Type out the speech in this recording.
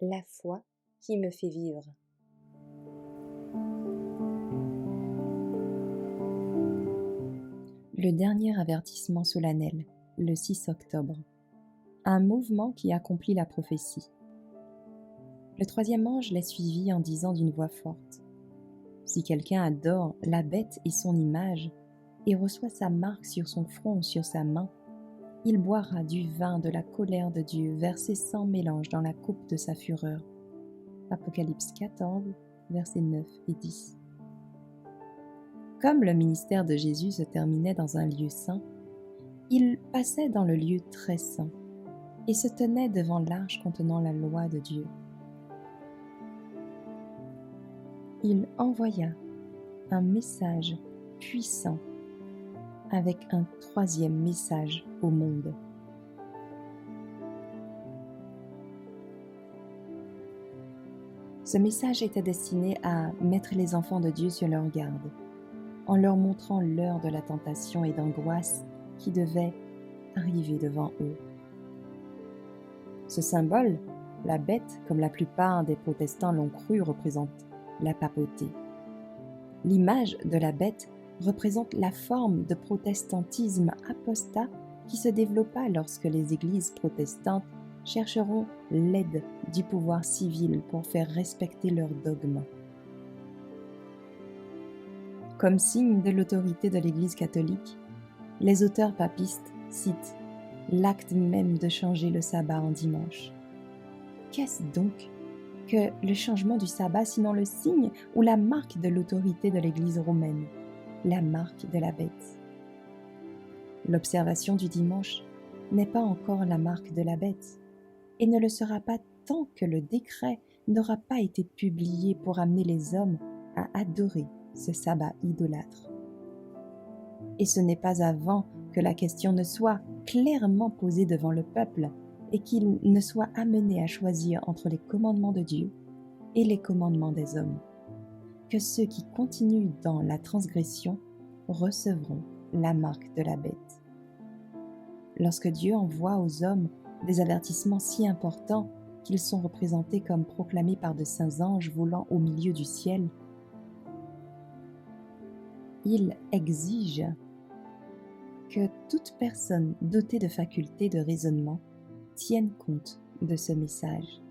La foi qui me fait vivre. Le dernier avertissement solennel, le 6 octobre. Un mouvement qui accomplit la prophétie. Le troisième ange les suivit en disant d'une voix forte : si quelqu'un adore la bête et son image, et reçoit sa marque sur son front ou sur sa main, il boira du vin de la colère de Dieu versé sans mélange dans la coupe de sa fureur. Apocalypse 14, versets 9 et 10. Comme le ministère de Jésus se terminait dans un lieu saint, il passait dans le lieu très saint et se tenait devant l'arche contenant la loi de Dieu. Il envoya un message puissant avec un troisième message au monde. Ce message était destiné à mettre les enfants de Dieu sur leur garde, en leur montrant l'heure de la tentation et d'angoisse qui devait arriver devant eux. Ce symbole, la bête, comme la plupart des protestants l'ont cru, représente la papauté. L'image de la bête représente la forme de protestantisme apostat qui se développa lorsque les églises protestantes chercheront l'aide du pouvoir civil pour faire respecter leurs dogmes. Comme signe de l'autorité de l'Église catholique, les auteurs papistes citent l'acte même de changer le sabbat en dimanche. Qu'est-ce donc que le changement du sabbat sinon le signe ou la marque de l'autorité de l'Église romaine, la marque de la bête? L'observation du dimanche n'est pas encore la marque de la bête et ne le sera pas tant que le décret n'aura pas été publié pour amener les hommes à adorer ce sabbat idolâtre. Et ce n'est pas avant que la question ne soit clairement posée devant le peuple et qu'il ne soit amené à choisir entre les commandements de Dieu et les commandements des hommes, que ceux qui continuent dans la transgression recevront la marque de la bête. Lorsque Dieu envoie aux hommes des avertissements si importants qu'ils sont représentés comme proclamés par de saints anges volant au milieu du ciel, il exige que toute personne dotée de facultés de raisonnement tienne compte de ce message.